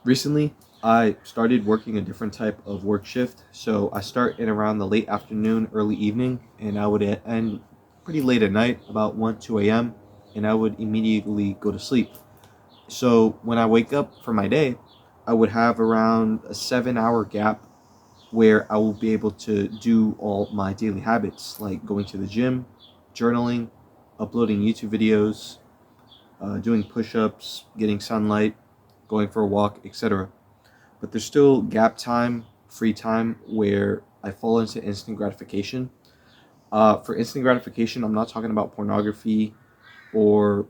Recently, I started working a different type of work shift. So I start in around the late afternoon, early evening, and I would end pretty late at night, about 1, 2 a.m., and I would immediately go to sleep. So when I wake up for my day, I would have around a 7 hour gap where I will be able to do all my daily habits, like going to the gym, journaling, uploading YouTube videos, doing push ups, getting sunlight, going for a walk, etc. But there's still gap time, free time, where I fall into instant gratification. For instant gratification, I'm not talking about pornography or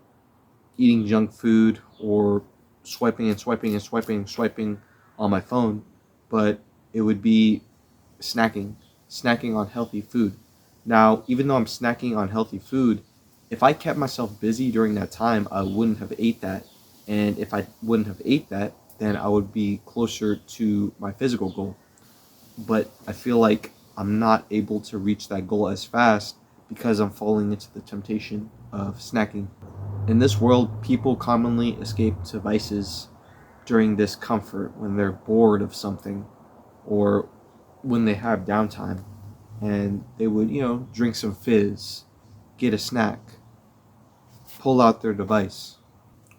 eating junk food or swiping and swiping and swiping and swiping on my phone, but it would be snacking on healthy food. Now, even though I'm snacking on healthy food, if I kept myself busy during that time, I wouldn't have ate that. And if I wouldn't have ate that, then I would be closer to my physical goal. But I feel like I'm not able to reach that goal as fast because I'm falling into the temptation of snacking. In this world, people commonly escape to vices during discomfort when they're bored of something or when they have downtime, and they would, drink some fizz, get a snack, pull out their device,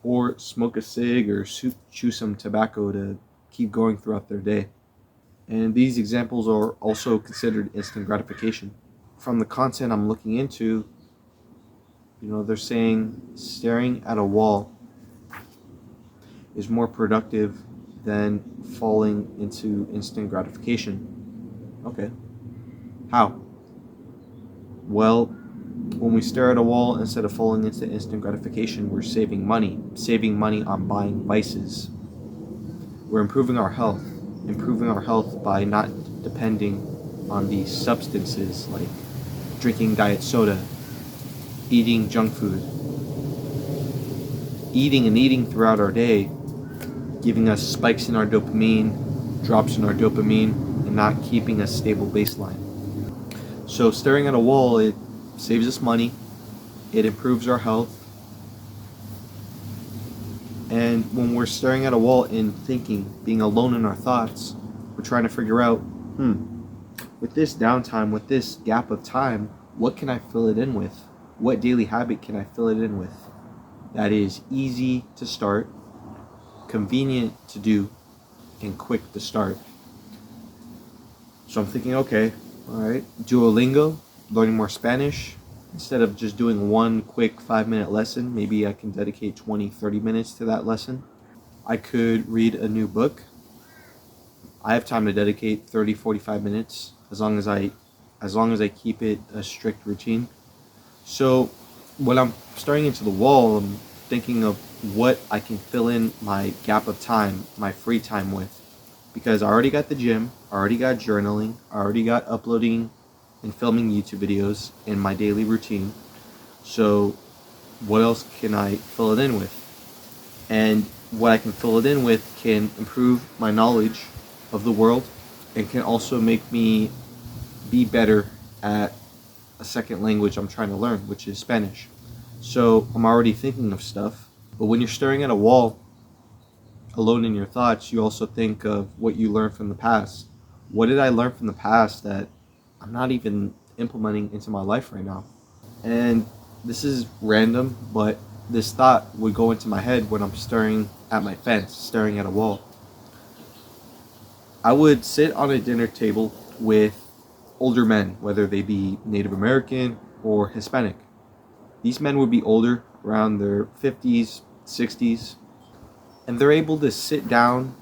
or smoke a cig or chew some tobacco to keep going throughout their day. And these examples are also considered instant gratification. From the content I'm looking into, they're saying staring at a wall is more productive than falling into instant gratification. Okay. How? Well, when we stare at a wall instead of falling into instant gratification, we're saving money on buying vices. We're improving our health by not depending on these substances like drinking diet soda, eating junk food, eating throughout our day, giving us spikes in our dopamine, drops in our dopamine, and not keeping a stable baseline. So staring at a wall, it saves us money, it improves our health, and when we're staring at a wall and thinking, being alone in our thoughts, we're trying to figure out, with this downtime, with this gap of time, what can I fill it in with? What daily habit can I fill it in with? That is easy to start, convenient to do, and quick to start. So I'm thinking, okay, all right, Duolingo, learning more Spanish. Instead of just doing one quick 5-minute lesson, maybe I can dedicate 20, 30 minutes to that lesson. I could read a new book. I have time to dedicate 30, 45 minutes as long as I keep it a strict routine. So when I'm staring into the wall, I'm thinking of what I can fill in my gap of time, my free time with. Because I already got the gym, I already got journaling, I already got uploading and filming YouTube videos in my daily routine. So what else can I fill it in with? And what I can fill it in with can improve my knowledge of the world and can also make me be better at a second language I'm trying to learn, which is Spanish. So I'm already thinking of stuff. But when you're staring at a wall, alone in your thoughts, you also think of what you learned from the past. What did I learn from the past that I'm not even implementing into my life right now? And this is random, but this thought would go into my head when I'm staring at my fence, staring at a wall. I would sit on a dinner table with older men, whether they be Native American or Hispanic. These men would be older, around their 50s, 60s, and they're able to sit down,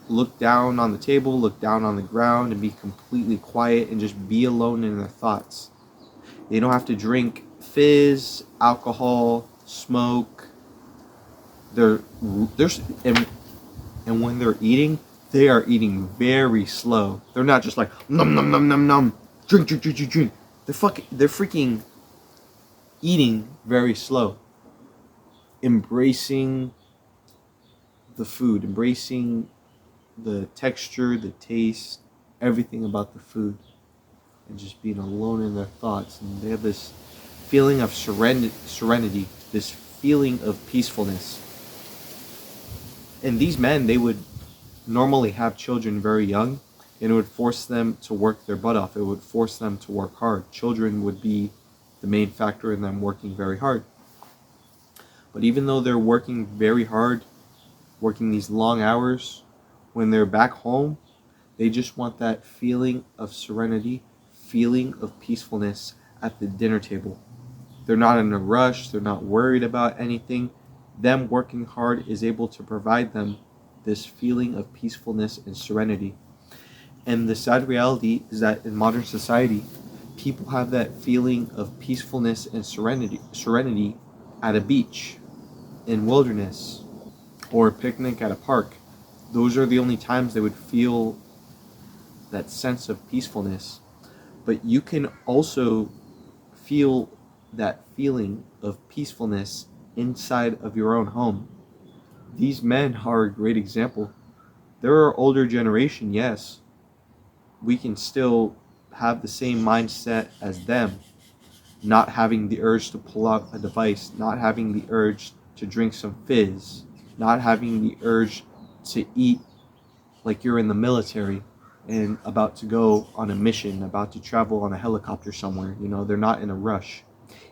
look down on the table, look down on the ground, and be completely quiet and just be alone in their thoughts. They don't have to drink fizz, alcohol, smoke. And when they're eating, they are eating very slow. They're not just like num num num num num, drink drink drink drink drink. They're freaking eating very slow, embracing the food, embracing the texture, the taste, everything about the food, and just being alone in their thoughts. And they have this feeling of serenity, this feeling of peacefulness. And these men, they would normally have children very young, and it would force them to work their butt off. It would force them to work hard. Children would be the main factor in them working very hard. But even though they're working very hard, working these long hours, when they're back home, they just want that feeling of serenity, feeling of peacefulness at the dinner table. They're not in a rush, they're not worried about anything. Them working hard is able to provide them this feeling of peacefulness and serenity. And the sad reality is that in modern society, people have that feeling of peacefulness and serenity at a beach, in wilderness, or a picnic at a park. Those are the only times they would feel that sense of peacefulness. But you can also feel that feeling of peacefulness inside of your own home. These men are a great example. They're our older generation, yes. We can still have the same mindset as them, not having the urge to pull out a device, not having the urge to drink some fizz, not having the urge to eat like you're in the military and about to go on a mission, about to travel on a helicopter somewhere. They're not in a rush.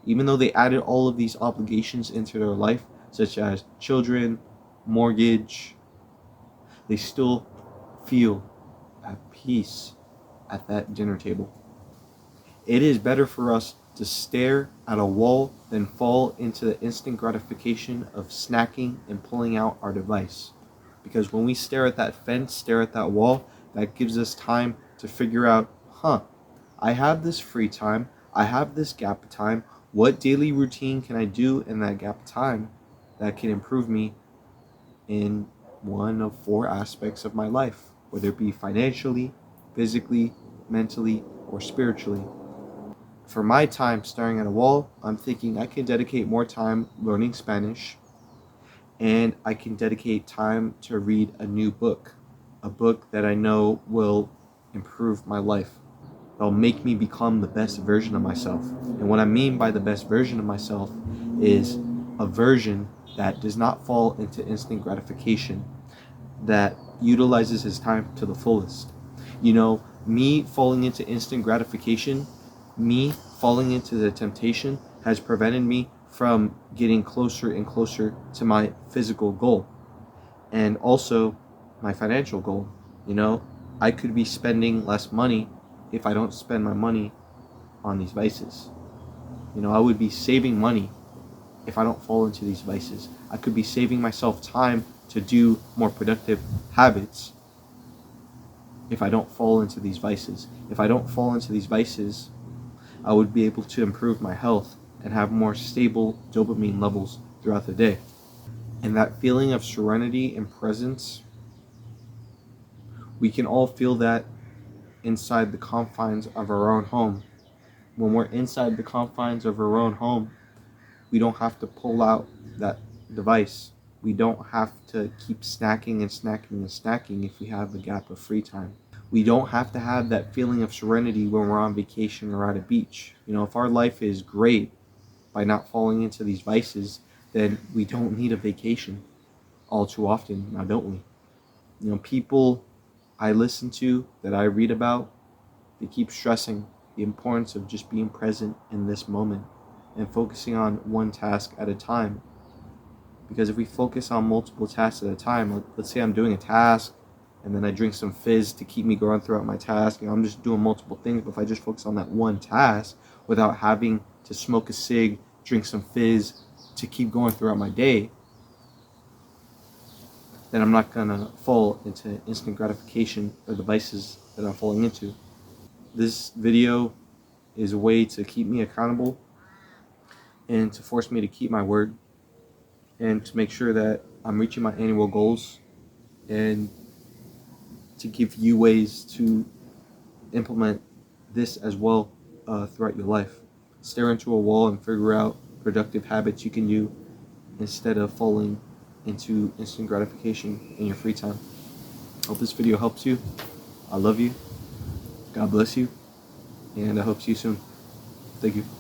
Even though they added all of these obligations into their life, such as children, mortgage, they still feel at peace at that dinner table. It is better for us to stare at a wall than fall into the instant gratification of snacking and pulling out our device. Because when we stare at that fence, stare at that wall, that gives us time to figure out, I have this free time, I have this gap of time. What daily routine can I do in that gap of time that can improve me in one of 4 aspects of my life, whether it be financially, physically, mentally, or spiritually? For my time staring at a wall, I'm thinking I can dedicate more time learning Spanish, and I can dedicate time to read a new book, a book that I know will improve my life. That'll make me become the best version of myself. And what I mean by the best version of myself is a version that does not fall into instant gratification, that utilizes his time to the fullest. Me falling into instant gratification, me falling into the temptation has prevented me from getting closer and closer to my physical goal and also my financial goal. I could be spending less money if I don't spend my money on these vices. I would be saving money if I don't fall into these vices. I could be saving myself time to do more productive habits if I don't fall into these vices. If I don't fall into these vices, I would be able to improve my health and have more stable dopamine levels throughout the day. And that feeling of serenity and presence, we can all feel that inside the confines of our own home. When we're inside the confines of our own home, we don't have to pull out that device. We don't have to keep snacking and snacking and snacking if we have a gap of free time. We don't have to have that feeling of serenity when we're on vacation or at a beach. If our life is great by not falling into these vices, then we don't need a vacation all too often, now don't we? People I listen to, that I read about, they keep stressing the importance of just being present in this moment and focusing on one task at a time. Because if we focus on multiple tasks at a time, let's say I'm doing a task and then I drink some fizz to keep me going throughout my task, I'm just doing multiple things. But if I just focus on that one task without having to smoke a cig, drink some fizz to keep going throughout my day, then I'm not gonna fall into instant gratification or the vices that I'm falling into. This video is a way to keep me accountable and to force me to keep my word and to make sure that I'm reaching my annual goals and to give you ways to implement this as well throughout your life. Stare into a wall and figure out productive habits you can do instead of falling into instant gratification in your free time. Hope this video helps you. I love you. God bless you. And I hope to see you soon. Thank you.